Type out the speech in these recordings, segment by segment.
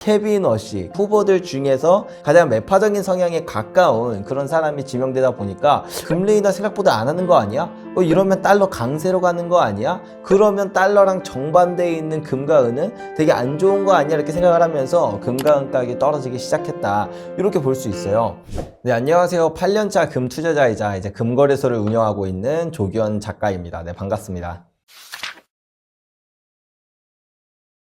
케빈 워시 후보들 중에서 가장 매파적인 성향에 가까운 그런 사람이 지명되다 보니까 금리 인하 생각보다 안 하는 거 아니야? 이러면 달러 강세로 가는 거 아니야? 그러면 달러랑 정반대에 있는 금과 은은 되게 안 좋은 거 아니야? 이렇게 생각을 하면서 금과 은 가격이 떨어지기 시작했다, 이렇게 볼 수 있어요. 네, 안녕하세요. 8년차 금 투자자이자 이제 금거래소를 운영하고 있는 조기현 작가입니다. 네, 반갑습니다.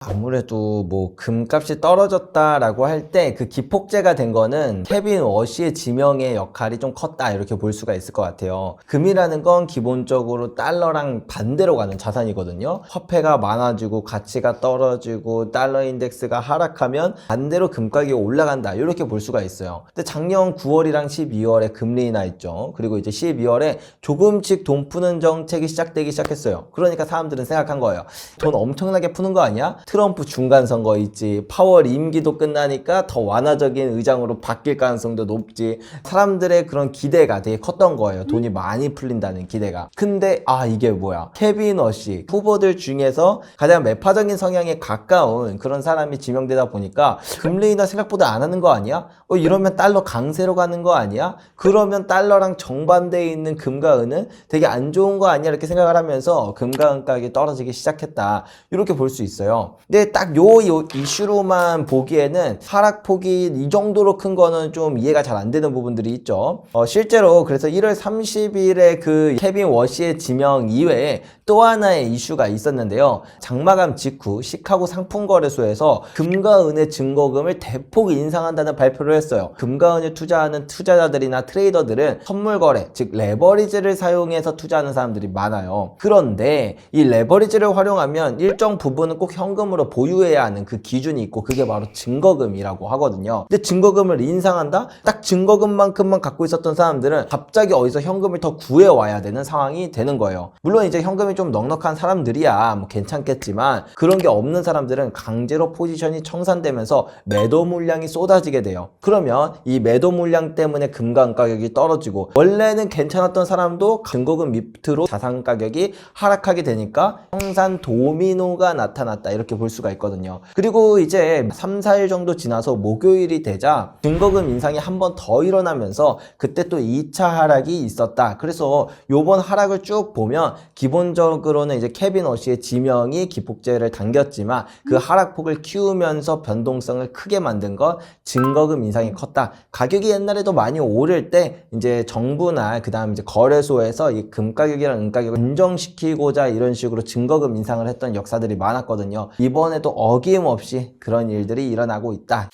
아무래도 뭐 금값이 떨어졌다라고 할 때 그 기폭제가 된 거는 케빈 워시의 지명의 역할이 좀 컸다, 이렇게 볼 수가 있을 것 같아요. 금이라는 건 기본적으로 달러랑 반대로 가는 자산이거든요. 화폐가 많아지고 가치가 떨어지고 달러 인덱스가 하락하면 반대로 금 가격이 올라간다, 이렇게 볼 수가 있어요. 근데 작년 9월이랑 12월에 금리 인하 했죠. 그리고 이제 12월에 조금씩 돈 푸는 정책이 시작되기 시작했어요. 그러니까 사람들은 생각한 거예요. 돈 엄청나게 푸는 거 아니야? 트럼프 중간선거 있지, 파월 임기도 끝나니까 더 완화적인 의장으로 바뀔 가능성도 높지, 사람들의 그런 기대가 되게 컸던 거예요. 돈이 많이 풀린다는 기대가. 근데 이게 뭐야, 케빈 워시 후보들 중에서 가장 매파적인 성향에 가까운 그런 사람이 지명되다 보니까 금리 인하 생각보다 안 하는 거 아니야? 이러면 달러 강세로 가는 거 아니야? 그러면 달러랑 정반대에 있는 금과 은은 되게 안 좋은 거 아니야? 이렇게 생각을 하면서 금과 은 가격이 떨어지기 시작했다, 이렇게 볼 수 있어요. 근데 딱 요 이슈로만 보기에는 하락폭이 이 정도로 큰 거는 좀 이해가 잘 안 되는 부분들이 있죠. 실제로 그래서 1월 30일에 그 케빈 워시의 지명 이외에 또 하나의 이슈가 있었는데요. 장마감 직후 시카고 상품거래소에서 금과 은의 증거금을 대폭 인상한다는 발표를 했어요. 금과 은을 투자하는 투자자들이나 트레이더들은 선물거래, 즉 레버리지를 사용해서 투자하는 사람들이 많아요. 그런데 이 레버리지를 활용하면 일정 부분은 꼭 현금으로 보유해야 하는 그 기준이 있고, 그게 바로 증거금이라고 하거든요. 근데 증거금을 인상한다? 딱 증거금만큼만 갖고 있었던 사람들은 갑자기 어디서 현금을 더 구해와야 되는 상황이 되는 거예요. 물론 이제 현금이 좀 넉넉한 사람들이야 뭐 괜찮겠지만, 그런 게 없는 사람들은 강제로 포지션이 청산되면서 매도 물량이 쏟아지게 돼요. 그러면 이 매도 물량 때문에 금과 은 가격이 떨어지고, 원래는 괜찮았던 사람도 증거금 밑으로 자산 가격이 하락하게 되니까 청산 도미노가 나타났다, 이렇게 볼 수가 있거든요. 그리고 이제 3, 4일 정도 지나서 목요일이 되자 증거금 인상이 한 번 더 일어나면서 그때 또 2차 하락이 있었다. 그래서 요번 하락을 쭉 보면 기본적으로는 이제 케빈 워시의 지명이 기폭제를 당겼지만 그 하락폭을 키우면서 변동성을 크게 만든 건 증거금 인상이 컸다. 가격이 옛날에도 많이 오를 때 이제 정부나 그다음 이제 거래소에서 이 금 가격이랑 은 가격을 인정시키고자 이런 식으로 증거금 인상을 했던 역사들이 많았거든요. 이번에도 어김없이 그런 일들이 일어나고 있다.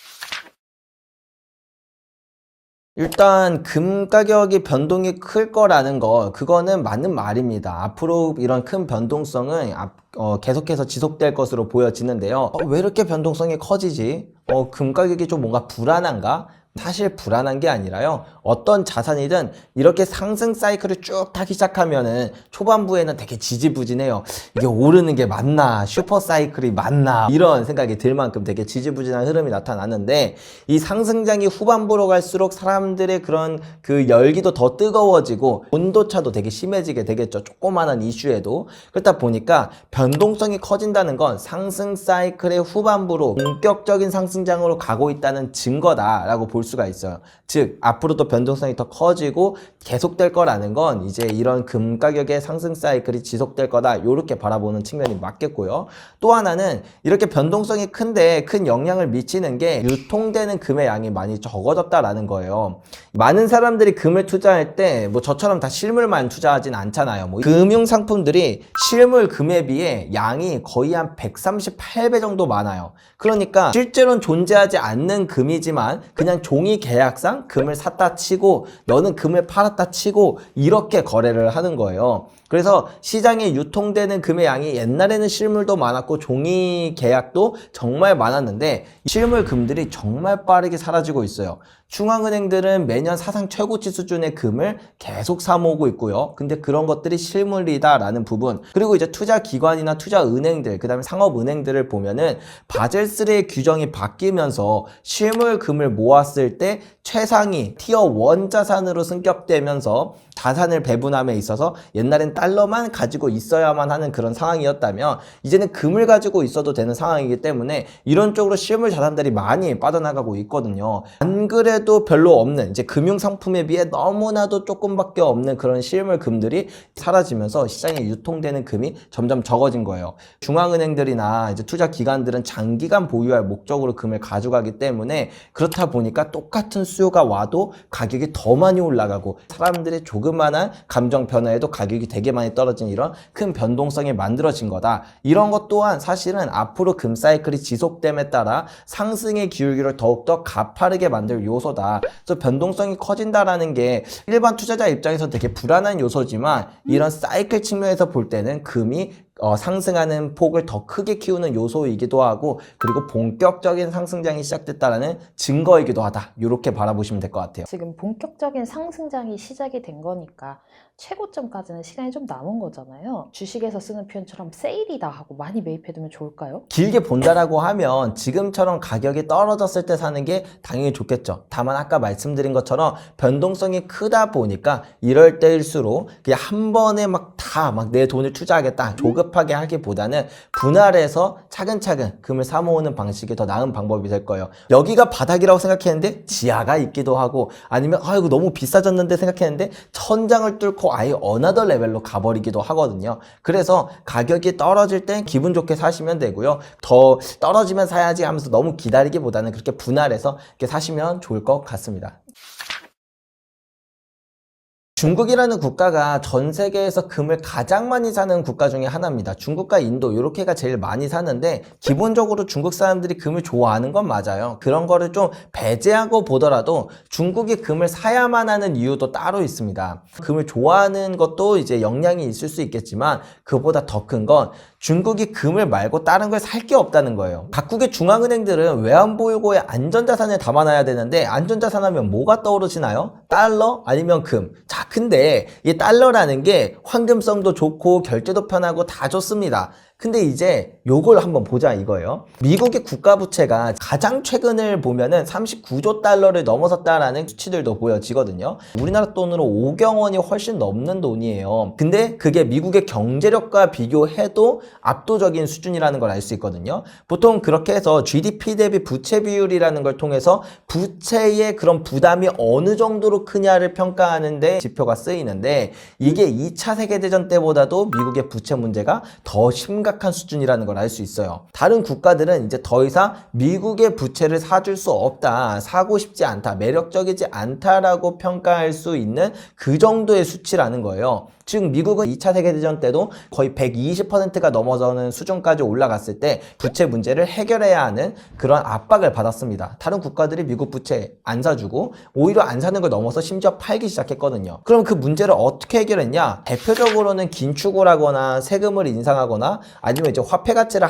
일단 금 가격이 변동이 클 거라는 거, 그거는 맞는 말입니다. 앞으로 이런 큰 변동성은 계속해서 지속될 것으로 보여지는데요. 왜 이렇게 변동성이 커지지? 금 가격이 좀 뭔가 불안한가? 사실 불안한 게 아니라요, 어떤 자산이든 이렇게 상승 사이클을 쭉 타기 시작하면은 초반부에는 되게 지지부진해요. 이게 오르는 게 맞나, 슈퍼 사이클이 맞나, 이런 생각이 들 만큼 되게 지지부진한 흐름이 나타나는데, 이 상승장이 후반부로 갈수록 사람들의 그런 그 열기도 더 뜨거워지고 온도차도 되게 심해지게 되겠죠. 조그만한 이슈에도. 그렇다 보니까 변동성이 커진다는 건 상승 사이클의 후반부로 본격적인 상승장으로 가고 있다는 증거다라고 볼 수가 있어요. 즉 앞으로도 변동성이 더 커지고 계속될 거라는 건 이제 이런 금 가격의 상승 사이클이 지속될 거다, 이렇게 바라보는 측면이 맞겠고요. 또 하나는 이렇게 변동성이 큰데 큰 영향을 미치는 게 유통되는 금의 양이 많이 적어졌다라는 거예요. 많은 사람들이 금을 투자할 때 뭐 저처럼 다 실물만 투자하진 않잖아요. 뭐 금융 상품들이 실물 금에 비해 양이 거의 한 138배 정도 많아요. 그러니까 실제로는 존재하지 않는 금이지만 그냥 종이 계약상 금을 샀다 치고 너는 금을 팔았다 치고 이렇게 거래를 하는 거예요. 그래서 시장에 유통되는 금의 양이 옛날에는 실물도 많았고 종이 계약도 정말 많았는데 실물 금들이 정말 빠르게 사라지고 있어요. 중앙은행들은 매년 사상 최고치 수준의 금을 계속 사모으고 있고요. 근데 그런 것들이 실물이다라는 부분, 그리고 이제 투자기관이나 투자은행들, 그 다음에 상업은행들을 보면은 바젤3의 규정이 바뀌면서 실물 금을 모았을 때 최상위 티어 1 자산으로 승격되면서 자산을 배분함에 있어서 옛날엔 달러만 가지고 있어야만 하는 그런 상황이었다면 이제는 금을 가지고 있어도 되는 상황이기 때문에 이런 쪽으로 실물 자산들이 많이 빠져나가고 있거든요. 안 그래도 별로 없는 이제 금융상품에 비해 너무나도 조금밖에 없는 그런 실물 금들이 사라지면서 시장에 유통되는 금이 점점 적어진 거예요. 중앙은행들이나 이제 투자 기관들은 장기간 보유할 목적으로 금을 가져가기 때문에 그렇다 보니까 똑같은 수요가 와도 가격이 더 많이 올라가고 사람들의 조그만한 감정 변화에도 가격이 되게 많이 떨어진 이런 큰 변동성이 만들어진 거다. 이런 것 또한 사실은 앞으로 금 사이클이 지속됨에 따라 상승의 기울기를 더욱더 가파르게 만들 요소다. 그래서 변동성이 커진다라는 게 일반 투자자 입장에서 되게 불안한 요소지만 이런 사이클 측면에서 볼 때는 금이 상승하는 폭을 더 크게 키우는 요소이기도 하고 그리고 본격적인 상승장이 시작됐다는 증거이기도 하다. 이렇게 바라보시면 될 것 같아요. 지금 본격적인 상승장이 시작이 된 거니까 최고점까지는 시간이 좀 남은 거잖아요. 주식에서 쓰는 표현처럼 세일이다 하고 많이 매입해두면 좋을까요? 길게 본다라고 하면 지금처럼 가격이 떨어졌을 때 사는 게 당연히 좋겠죠. 다만 아까 말씀드린 것처럼 변동성이 크다 보니까 이럴 때일수록 그냥 한 번에 막 내 돈을 투자하겠다 조급하게 하기보다는 분할해서 차근차근 금을 사모으는 방식이 더 나은 방법이 될 거예요. 여기가 바닥이라고 생각했는데 지하가 있기도 하고 아니면 이거 너무 비싸졌는데 생각했는데 천장을 뚫고 아예 어나더 레벨로 가버리기도 하거든요. 그래서 가격이 떨어질 땐 기분 좋게 사시면 되고요. 더 떨어지면 사야지 하면서 너무 기다리기보다는 그렇게 분할해서 이렇게 사시면 좋을 것 같습니다. 중국이라는 국가가 전 세계에서 금을 가장 많이 사는 국가 중에 하나입니다. 중국과 인도 이렇게가 제일 많이 사는데 기본적으로 중국 사람들이 금을 좋아하는 건 맞아요. 그런 거를 좀 배제하고 보더라도 중국이 금을 사야만 하는 이유도 따로 있습니다. 금을 좋아하는 것도 이제 영향이 있을 수 있겠지만 그보다 더 큰 건 중국이 금을 말고 다른 걸 살 게 없다는 거예요. 각국의 중앙은행들은 외환보유고에 안전자산을 담아놔야 되는데 안전자산 하면 뭐가 떠오르시나요? 달러 아니면 금. 자, 근데 이 달러라는 게 환금성도 좋고 결제도 편하고 다 좋습니다. 근데 이제 요걸 한번 보자 이거예요. 미국의 국가부채가 가장 최근을 보면은 39조 달러를 넘어섰다라는 수치들도 보여지거든요. 우리나라 돈으로 5경 원이 훨씬 넘는 돈이에요. 근데 그게 미국의 경제력과 비교해도 압도적인 수준이라는 걸 알 수 있거든요. 보통 그렇게 해서 GDP 대비 부채 비율이라는 걸 통해서 부채의 그런 부담이 어느 정도로 크냐를 평가하는데 지표가 쓰이는데 이게 2차 세계대전 때보다도 미국의 부채 문제가 더 심각한 수준이라는 걸 알 수 있어요. 다른 국가들은 이제 더 이상 미국의 부채를 사줄 수 없다, 사고 싶지 않다, 매력적이지 않다라고 평가할 수 있는 그 정도의 수치라는 거예요. 즉 미국은 2차 세계대전 때도 거의 120%가 넘어서는 수준까지 올라갔을 때 부채 문제를 해결해야 하는 그런 압박을 받았습니다. 다른 국가들이 미국 부채 안 사주고 오히려 안 사는 걸 넘어서 심지어 팔기 시작했거든요. 그럼 그 문제를 어떻게 해결했냐? 대표적으로는 긴축을 하거나 세금을 인상하거나 아니면 이제 화폐 가치를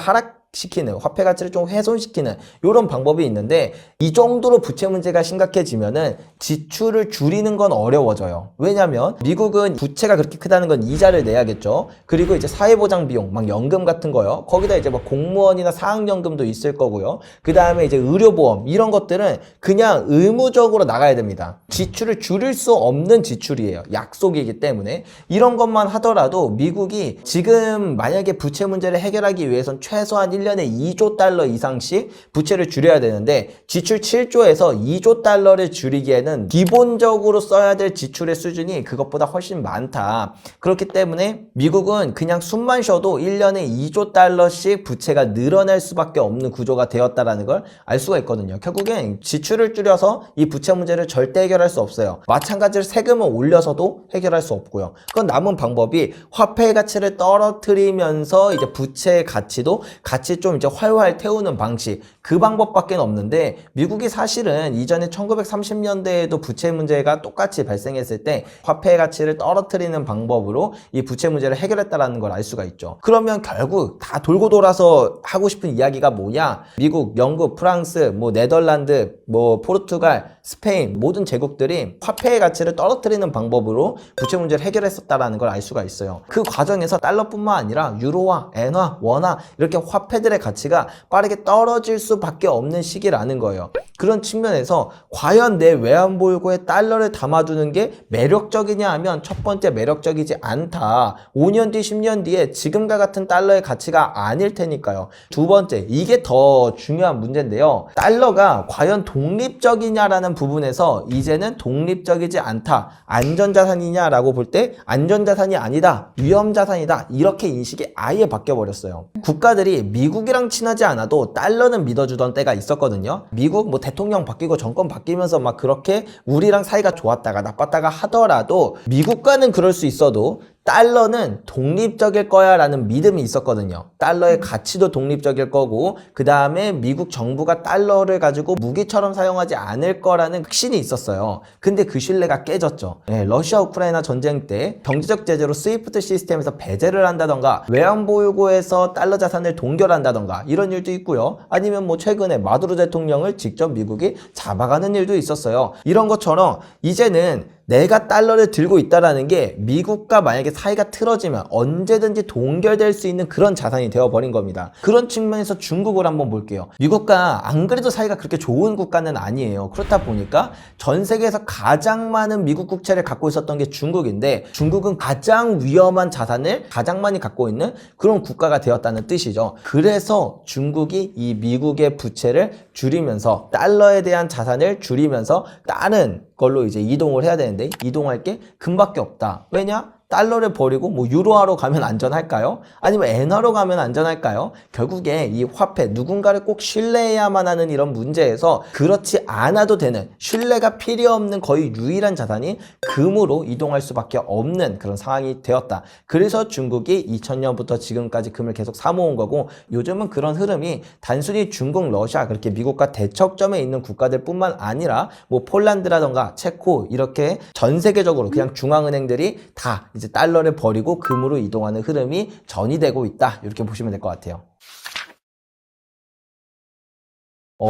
시키는, 화폐 가치를 좀 훼손시키는 이런 방법이 있는데 이 정도로 부채 문제가 심각해지면은 지출을 줄이는 건 어려워져요. 왜냐면 미국은 부채가 그렇게 크다는 건 이자를 내야겠죠. 그리고 이제 사회보장 비용, 막 연금 같은 거요. 거기다 이제 막 공무원이나 사학연금도 있을 거고요. 그 다음에 이제 의료보험 이런 것들은 그냥 의무적으로 나가야 됩니다. 지출을 줄일 수 없는 지출이에요. 약속이기 때문에 이런 것만 하더라도 미국이 지금 만약에 부채 문제를 해결하기 위해선 최소한 1년에 2조 달러 이상씩 부채를 줄여야 되는데 지출 7조에서 2조 달러를 줄이기에는 기본적으로 써야 될 지출의 수준이 그것보다 훨씬 많다. 그렇기 때문에 미국은 그냥 숨만 쉬어도 1년에 2조 달러씩 부채가 늘어날 수밖에 없는 구조가 되었다라는 걸 알 수가 있거든요. 결국엔 지출을 줄여서 이 부채 문제를 절대 해결할 수 없어요. 마찬가지로 세금을 올려서도 해결할 수 없고요. 그건 남은 방법이 화폐의 가치를 떨어뜨리면서 이제 부채의 가치도 같이 좀 이제 활활 태우는 방식, 그 방법밖에 없는데 미국이 사실은 이전에 1930년대에도 부채 문제가 똑같이 발생했을 때 화폐의 가치를 떨어뜨리는 방법으로 이 부채 문제를 해결했다라는 걸 알 수가 있죠. 그러면 결국 다 돌고 돌아서 하고 싶은 이야기가 뭐냐? 미국, 영국, 프랑스, 네덜란드, 포르투갈, 스페인 모든 제국들이 화폐의 가치를 떨어뜨리는 방법으로 부채 문제를 해결했었다라는 걸 알 수가 있어요. 그 과정에서 달러뿐만 아니라 유로화, 엔화, 원화 이렇게 화폐들의 가치가 빠르게 떨어질 수밖에 없는 시기라는 거예요. 그런 측면에서 과연 내 외환보유고에 달러를 담아두는 게 매력적이냐 하면 첫 번째 매력적이지 않다. 5년 뒤, 10년 뒤에 지금과 같은 달러의 가치가 아닐 테니까요. 두 번째, 이게 더 중요한 문제인데요. 달러가 과연 독립적이냐라는 부분에서 이제는 독립적이지 않다. 안전자산이냐라고 볼 때 안전자산이 아니다. 위험자산이다. 이렇게 인식이 아예 바뀌어버렸어요. 국가들이 미국이랑 친하지 않아도 달러는 믿어주던 때가 있었거든요. 미국 뭐 대통령 바뀌고 정권 바뀌면서 막 그렇게 우리랑 사이가 좋았다가 나빴다가 하더라도 미국과는 그럴 수 있어도 달러는 독립적일 거야 라는 믿음이 있었거든요. 달러의 가치도 독립적일 거고 그 다음에 미국 정부가 달러를 가지고 무기처럼 사용하지 않을 거라는 확신이 있었어요. 근데 그 신뢰가 깨졌죠. 네, 러시아 우크라이나 전쟁 때 경제적 제재로 스위프트 시스템에서 배제를 한다던가 외환보유고에서 달러 자산을 동결한다던가 이런 일도 있고요. 아니면 뭐 최근에 마두로 대통령을 직접 미국이 잡아가는 일도 있었어요. 이런 것처럼 이제는 내가 달러를 들고 있다라는 게 미국과 만약에 사이가 틀어지면 언제든지 동결될 수 있는 그런 자산이 되어버린 겁니다. 그런 측면에서 중국을 한번 볼게요. 미국과 안 그래도 사이가 그렇게 좋은 국가는 아니에요. 그렇다 보니까 전 세계에서 가장 많은 미국 국채를 갖고 있었던 게 중국인데 중국은 가장 위험한 자산을 가장 많이 갖고 있는 그런 국가가 되었다는 뜻이죠. 그래서 중국이 이 미국의 부채를 줄이면서 달러에 대한 자산을 줄이면서 다른 걸로 이제 이동을 해야 되는데 이동할 게 금밖에 없다. 왜냐? 달러를 버리고 뭐 유로화로 가면 안전할까요? 아니면 엔화로 가면 안전할까요? 결국에 이 화폐 누군가를 꼭 신뢰해야만 하는 이런 문제에서 그렇지 않아도 되는 신뢰가 필요 없는 거의 유일한 자산이 금으로 이동할 수밖에 없는 그런 상황이 되었다. 그래서 중국이 2000년부터 지금까지 금을 계속 사모은 거고 요즘은 그런 흐름이 단순히 중국, 러시아 그렇게 미국과 대척점에 있는 국가들 뿐만 아니라 뭐 폴란드라던가 체코 이렇게 전 세계적으로 그냥 중앙은행들이 다 이제 달러를 버리고 금으로 이동하는 흐름이 전이되고 있다. 이렇게 보시면 될 것 같아요.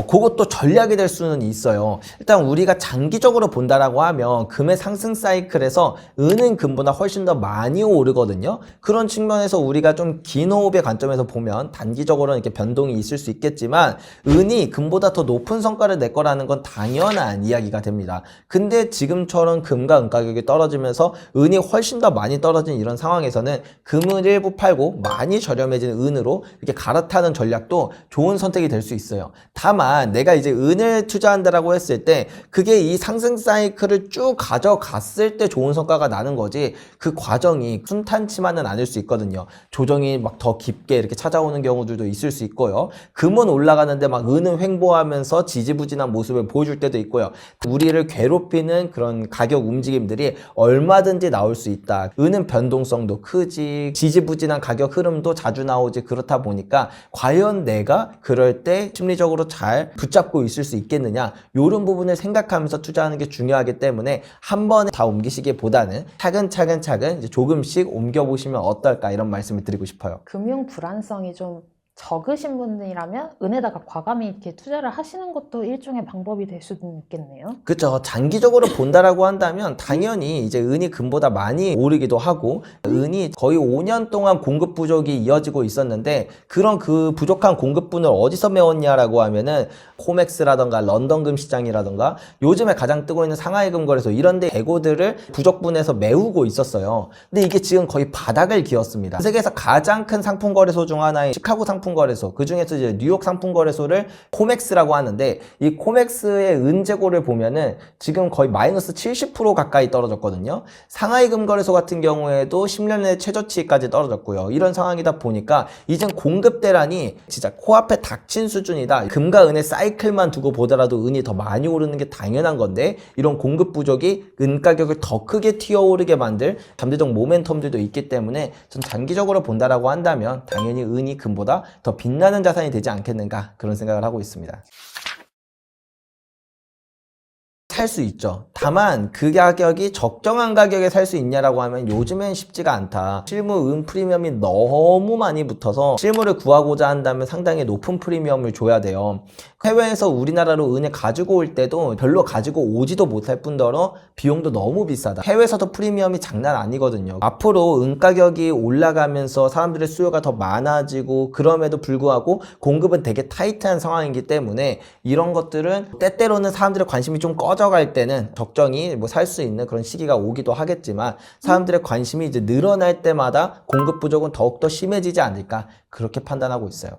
그것도 전략이 될 수는 있어요. 일단 우리가 장기적으로 본다라고 하면 금의 상승 사이클에서 은은 금보다 훨씬 더 많이 오르거든요. 그런 측면에서 우리가 좀 긴 호흡의 관점에서 보면 단기적으로는 이렇게 변동이 있을 수 있겠지만 은이 금보다 더 높은 성과를 낼 거라는 건 당연한 이야기가 됩니다. 근데 지금처럼 금과 은 가격이 떨어지면서 은이 훨씬 더 많이 떨어진 이런 상황에서는 금을 일부 팔고 많이 저렴해진 은으로 이렇게 갈아타는 전략도 좋은 선택이 될 수 있어요. 다만 내가 이제 은을 투자한다라고 했을 때 그게 이 상승 사이클을 쭉 가져갔을 때 좋은 성과가 나는 거지 그 과정이 순탄치만은 않을 수 있거든요. 조정이 막 더 깊게 이렇게 찾아오는 경우들도 있을 수 있고요. 금은 올라가는데 막 은은 횡보하면서 지지부진한 모습을 보여줄 때도 있고요. 우리를 괴롭히는 그런 가격 움직임들이 얼마든지 나올 수 있다. 은은 변동성도 크지 지지부진한 가격 흐름도 자주 나오지 그렇다 보니까 과연 내가 그럴 때 심리적으로 잘 붙잡고 있을 수 있겠느냐 이런 부분을 생각하면서 투자하는 게 중요하기 때문에 한 번에 다 옮기시기보다는 차근차근 이제 조금씩 옮겨보시면 어떨까 이런 말씀을 드리고 싶어요. 금융 불안성이 좀 적으신 분이라면 은에다가 과감히 이렇게 투자를 하시는 것도 일종의 방법이 될 수도 있겠네요. 그렇죠. 장기적으로 본다라고 한다면 당연히 이제 은이 금보다 많이 오르기도 하고 은이 거의 5년 동안 공급 부족이 이어지고 있었는데 그런 그 부족한 공급분을 어디서 메웠냐라고 하면은 코맥스라던가 런던금 시장이라던가 요즘에 가장 뜨고 있는 상하이 금거래소 이런 데 재고들을 부족분에서 메우고 있었어요. 근데 이게 지금 거의 바닥을 기었습니다. 세계에서 가장 큰 상품 거래소 중 하나인 시카고 상품 거래소 그 중에서 이제 뉴욕 상품 거래소를 코맥스라고 하는데 이 코맥스의 은재고를 보면은 지금 거의 마이너스 70% 가까이 떨어졌거든요. 상하이 금거래소 같은 경우에도 10년 내 최저치까지 떨어졌고요. 이런 상황이다 보니까 이젠 공급 대란이 진짜 코앞에 닥친 수준이다. 금과 은의 사이클만 두고 보더라도 은이 더 많이 오르는 게 당연한 건데 이런 공급 부족이 은 가격을 더 크게 튀어오르게 만들 잠재적 모멘텀들도 있기 때문에 전 장기적으로 본다라고 한다면 당연히 은이 금보다 더 빛나는 자산이 되지 않겠는가 그런 생각을 하고 있습니다. 살 수 있죠. 다만 그 가격이 적정한 가격에 살 수 있냐라고 하면 요즘엔 쉽지가 않다. 실무 은 프리미엄이 너무 많이 붙어서 실무를 구하고자 한다면 상당히 높은 프리미엄을 줘야 돼요. 해외에서 우리나라로 은을 가지고 올 때도 별로 가지고 오지도 못할 뿐더러 비용도 너무 비싸다. 해외에서도 프리미엄이 장난 아니거든요. 앞으로 은 가격이 올라가면서 사람들의 수요가 더 많아지고 그럼에도 불구하고 공급은 되게 타이트한 상황이기 때문에 이런 것들은 때때로는 사람들의 관심이 좀 꺼져갈 때는 적정히 뭐 살 수 있는 그런 시기가 오기도 하겠지만 사람들의 관심이 이제 늘어날 때마다 공급 부족은 더욱더 심해지지 않을까 그렇게 판단하고 있어요.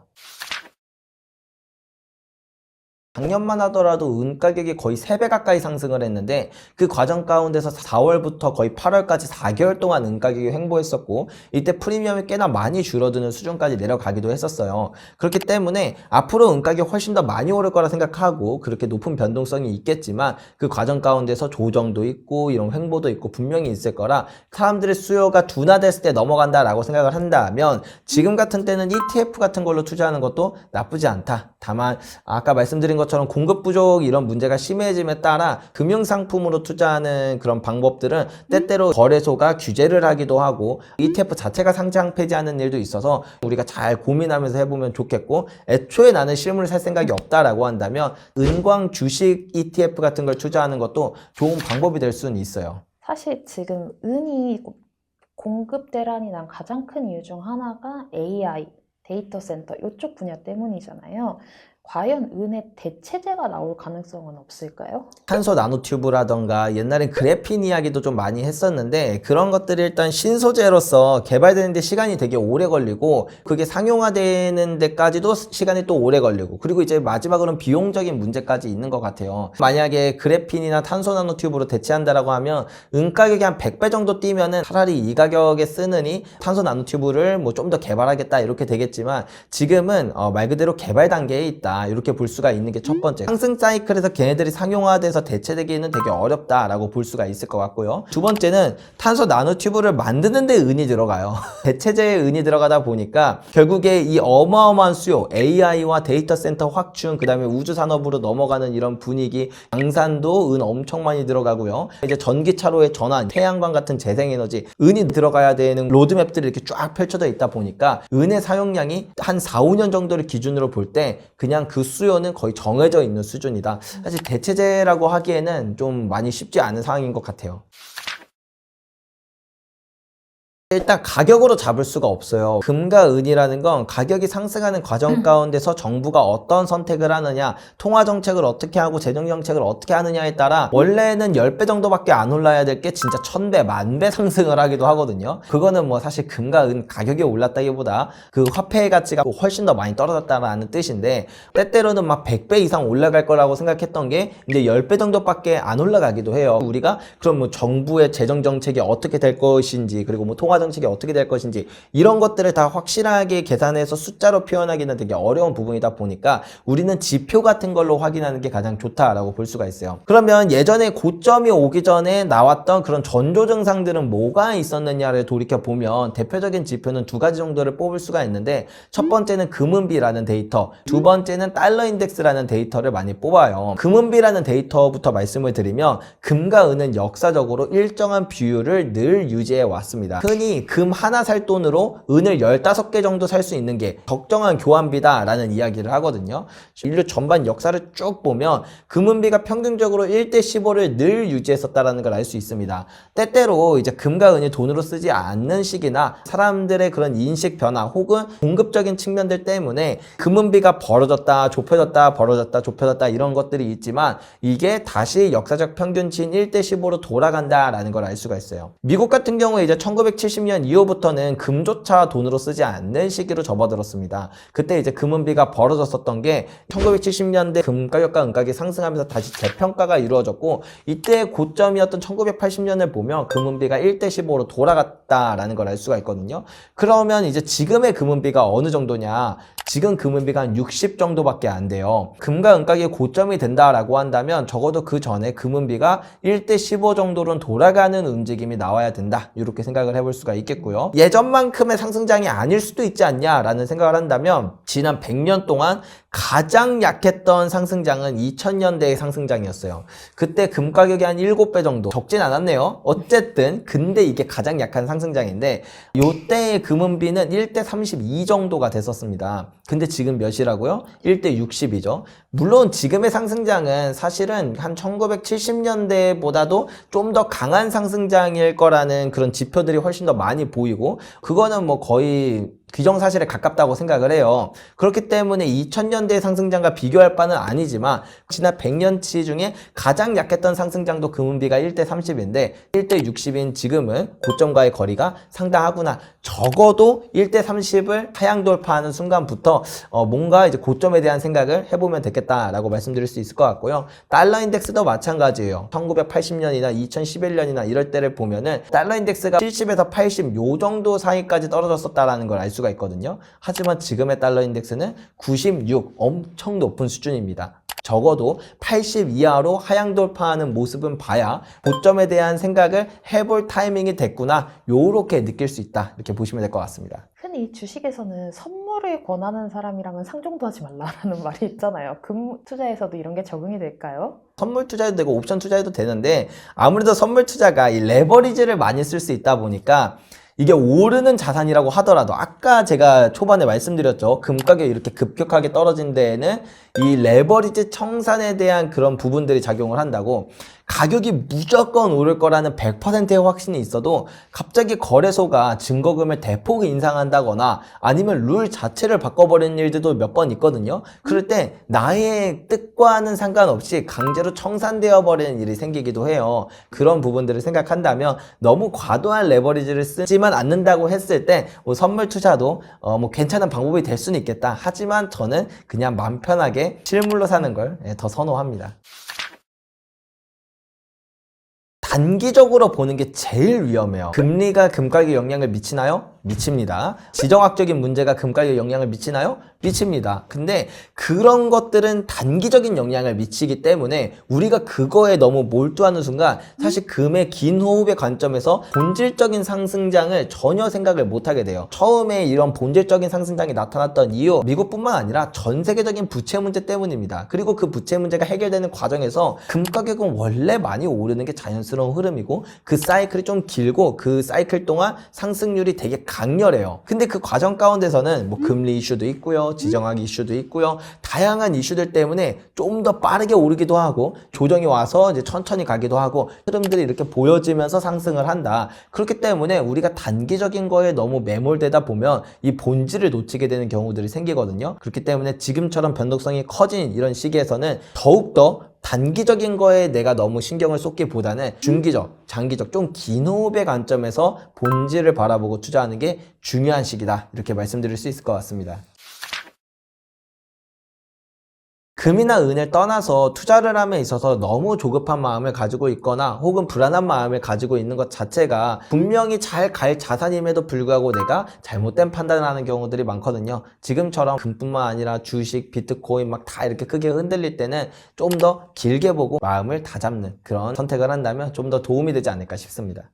작년만 하더라도 은 가격이 거의 3배 가까이 상승을 했는데 그 과정 가운데서 4월부터 거의 8월까지 4개월 동안 은 가격이 횡보했었고 이때 프리미엄이 꽤나 많이 줄어드는 수준까지 내려가기도 했었어요. 그렇기 때문에 앞으로 은 가격이 훨씬 더 많이 오를 거라 생각하고 그렇게 높은 변동성이 있겠지만 그 과정 가운데서 조정도 있고 이런 횡보도 있고 분명히 있을 거라 사람들의 수요가 둔화됐을 때 넘어간다라고 생각을 한다면 지금 같은 때는 ETF 같은 걸로 투자하는 것도 나쁘지 않다. 다만 아까 말씀드린 것처럼 공급 부족 이런 문제가 심해짐에 따라 금융상품으로 투자하는 그런 방법들은 때때로 거래소가 규제를 하기도 하고 ETF 자체가 상장 폐지하는 일도 있어서 우리가 잘 고민하면서 해보면 좋겠고 애초에 나는 실물을 살 생각이 없다라고 한다면 은광 주식 ETF 같은 걸 투자하는 것도 좋은 방법이 될 수는 있어요. 사실 지금 은이 공급 대란이 난 가장 큰 이유 중 하나가 AI, 데이터 센터 이쪽 분야 때문이잖아요. 과연 은의 대체제가 나올 가능성은 없을까요? 탄소 나노튜브라던가 옛날엔 그래핀 이야기도 좀 많이 했었는데 그런 것들이 일단 신소재로서 개발되는데 시간이 되게 오래 걸리고 그게 상용화되는 데까지도 시간이 또 오래 걸리고 그리고 이제 마지막으로는 비용적인 문제까지 있는 것 같아요. 만약에 그래핀이나 탄소 나노튜브로 대체한다라고 하면 은 가격이 한 100배 정도 뛰면은 차라리 이 가격에 쓰느니 탄소 나노튜브를 뭐 좀 더 개발하겠다 이렇게 되겠지만 지금은 말 그대로 개발 단계에 있다. 이렇게 볼 수가 있는 게 첫 번째. 상승 사이클에서 걔네들이 상용화돼서 대체되기는 되게 어렵다라고 볼 수가 있을 것 같고요. 두 번째는 탄소 나노튜브를 만드는 데 은이 들어가요. 대체제에 은이 들어가다 보니까 결국에 이 어마어마한 수요, AI와 데이터 센터 확충, 그 다음에 우주 산업으로 넘어가는 이런 분위기, 양산도 은 엄청 많이 들어가고요. 이제 전기차로의 전환, 태양광 같은 재생에너지, 은이 들어가야 되는 로드맵들이 이렇게 쫙 펼쳐져 있다 보니까 은의 사용량이 한 4, 5년 정도를 기준으로 볼 때 그냥 그 수요는 거의 정해져 있는 수준이다. 사실 대체제라고 하기에는 좀 많이 쉽지 않은 상황인 것 같아요. 일단 가격으로 잡을 수가 없어요. 금과 은이라는 건 가격이 상승하는 과정 가운데서 정부가 어떤 선택을 하느냐, 통화 정책을 어떻게 하고 재정 정책을 어떻게 하느냐에 따라 원래는 10배 정도밖에 안 올라야 될 게 진짜 1000배, 10,000배 상승을 하기도 하거든요. 그거는 뭐 사실 금과 은 가격이 올랐다기보다 그 화폐의 가치가 훨씬 더 많이 떨어졌다는 뜻인데 때때로는 막 100배 이상 올라갈 거라고 생각했던 게 이제 10배 정도밖에 안 올라가기도 해요. 우리가 그럼 뭐 정부의 재정 정책이 어떻게 될 것인지 그리고 뭐 통화 정책이 어떻게 될 것인지 이런 것들을 다 확실하게 계산해서 숫자로 표현하기는 되게 어려운 부분이다 보니까 우리는 지표 같은 걸로 확인하는 게 가장 좋다라고 볼 수가 있어요. 그러면 예전에 고점이 오기 전에 나왔던 그런 전조 증상들은 뭐가 있었느냐를 돌이켜 보면 대표적인 지표는 두 가지 정도를 뽑을 수가 있는데 첫 번째는 금은비라는 데이터, 두 번째는 달러 인덱스라는 데이터를 많이 뽑아요. 금은비라는 데이터부터 말씀을 드리면 금과 은은 역사적으로 일정한 비율을 늘 유지해 왔습니다. 흔히 금 하나 살 돈으로 은을 15개 정도 살 수 있는 게 적정한 교환비다 라는 이야기를 하거든요. 인류 전반 역사를 쭉 보면 금은비가 평균적으로 1대15를 늘 유지했었다라는 걸 알 수 있습니다. 때때로 이제 금과 은이 돈으로 쓰지 않는 시기나 사람들의 그런 인식 변화 혹은 공급적인 측면들 때문에 금은비가 벌어졌다 좁혀졌다 벌어졌다 좁혀졌다 이런 것들이 있지만 이게 다시 역사적 평균치인 1대15로 돌아간다라는 걸 알 수가 있어요. 미국 같은 경우에 이제 1970년 이후부터는 금조차 돈으로 쓰지 않는 시기로 접어들었습니다. 그때 이제 금은비가 벌어졌었던 게 1970년대 금 가격과 은 가격이 상승하면서 다시 재평가가 이루어졌고 이때 고점이었던 1980년을 보면 금은비가 1대15로 돌아갔다라는 걸 알 수가 있거든요. 그러면 이제 지금의 금은비가 어느 정도냐? 지금 금은비가 한 60 정도밖에 안 돼요. 금과 은 가격이 고점이 된다라고 한다면 적어도 그 전에 금은비가 1대15 정도로는 돌아가는 움직임이 나와야 된다. 이렇게 생각을 해볼 수가 수가 있겠고요. 예전만큼의 상승장이 아닐 수도 있지 않냐라는 생각을 한다면 지난 100년 동안 가장 약했던 상승장은 2000년대의 상승장이었어요. 그때 금 가격이 한 7배 정도, 적진 않았네요. 어쨌든 근데 이게 가장 약한 상승장인데 요때의 금은비는 1대 32 정도가 됐었습니다. 근데 지금 몇이라고요? 1대 60이죠. 물론 지금의 상승장은 사실은 한 1970년대보다도 좀 더 강한 상승장일 거라는 그런 지표들이 훨씬 더 많이 보이고, 그거는 뭐 거의 기정사실에 가깝다고 생각을 해요. 그렇기 때문에 2000년대의 상승장과 비교할 바는 아니지만 지난 100년치 중에 가장 약했던 상승장도 금은비가 1대 30인데 1대 60인 지금은 고점과의 거리가 상당하구나. 적어도 1대 30을 하향 돌파하는 순간부터 뭔가 이제 고점에 대한 생각을 해보면 되겠다라고 말씀드릴 수 있을 것 같고요. 달러 인덱스도 마찬가지예요. 1980년이나 2011년이나 이럴 때를 보면은 달러 인덱스가 70에서 80 요 정도 사이까지 떨어졌었다라는 걸 알 수가 있거든요. 하지만 지금의 달러 인덱스는 96, 엄청 높은 수준입니다. 적어도 80 이하로 하향 돌파하는 모습은 봐야 고점에 대한 생각을 해볼 타이밍이 됐구나, 요렇게 느낄 수 있다, 이렇게 보시면 될 것 같습니다. 흔히 주식에서는 선물을 권하는 사람이랑은 상종도 하지 말라라는 말이 있잖아요. 금 투자에서도 이런 게 적용이 될까요? 선물 투자해도 되고 옵션 투자해도 되는데 아무래도 선물 투자가 이 레버리지를 많이 쓸 수 있다 보니까 이게 오르는 자산이라고 하더라도 아까 제가 초반에 말씀드렸죠. 금 가격이 이렇게 급격하게 떨어진 데에는 이 레버리지 청산에 대한 그런 부분들이 작용을 한다고. 가격이 무조건 오를 거라는 100%의 확신이 있어도 갑자기 거래소가 증거금을 대폭 인상한다거나 아니면 룰 자체를 바꿔버리는 일들도 몇 번 있거든요. 그럴 때 나의 뜻과는 상관없이 강제로 청산되어 버리는 일이 생기기도 해요. 그런 부분들을 생각한다면 너무 과도한 레버리지를 쓰지만 않는다고 했을 때 뭐 선물 투자도 뭐 괜찮은 방법이 될 수는 있겠다. 하지만 저는 그냥 마음 편하게 실물로 사는 걸 더 선호합니다. 단기적으로 보는 게 제일 위험해요. 금리가 금가격에 영향을 미치나요? 미칩니다. 지정학적인 문제가 금가격에 영향을 미치나요? 미칩니다. 근데 그런 것들은 단기적인 영향을 미치기 때문에 우리가 그거에 너무 몰두하는 순간 사실 금의 긴 호흡의 관점에서 본질적인 상승장을 전혀 생각을 못하게 돼요. 처음에 이런 본질적인 상승장이 나타났던 이유, 미국뿐만 아니라 전 세계적인 부채 문제 때문입니다. 그리고 그 부채 문제가 해결되는 과정에서 금 가격은 원래 많이 오르는 게 자연스러운 흐름이고 그 사이클이 좀 길고 그 사이클 동안 상승률이 되게 강렬해요. 근데 그 과정 가운데서는 뭐 금리 이슈도 있고요, 지정학 이슈도 있고요, 다양한 이슈들 때문에 좀 더 빠르게 오르기도 하고 조정이 와서 이제 천천히 가기도 하고 흐름들이 이렇게 보여지면서 상승을 한다. 그렇기 때문에 우리가 단기적인 거에 너무 매몰되다 보면 이 본질을 놓치게 되는 경우들이 생기거든요. 그렇기 때문에 지금처럼 변동성이 커진 이런 시기에서는 더욱더 단기적인 거에 내가 너무 신경을 쏟기보다는 중기적, 장기적, 좀 긴 호흡의 관점에서 본질을 바라보고 투자하는 게 중요한 시기다, 이렇게 말씀드릴 수 있을 것 같습니다. 금이나 은을 떠나서 투자를 함에 있어서 너무 조급한 마음을 가지고 있거나 혹은 불안한 마음을 가지고 있는 것 자체가 분명히 잘 갈 자산임에도 불구하고 내가 잘못된 판단을 하는 경우들이 많거든요. 지금처럼 금뿐만 아니라 주식, 비트코인 막 다 이렇게 크게 흔들릴 때는 좀 더 길게 보고 마음을 다잡는 그런 선택을 한다면 좀 더 도움이 되지 않을까 싶습니다.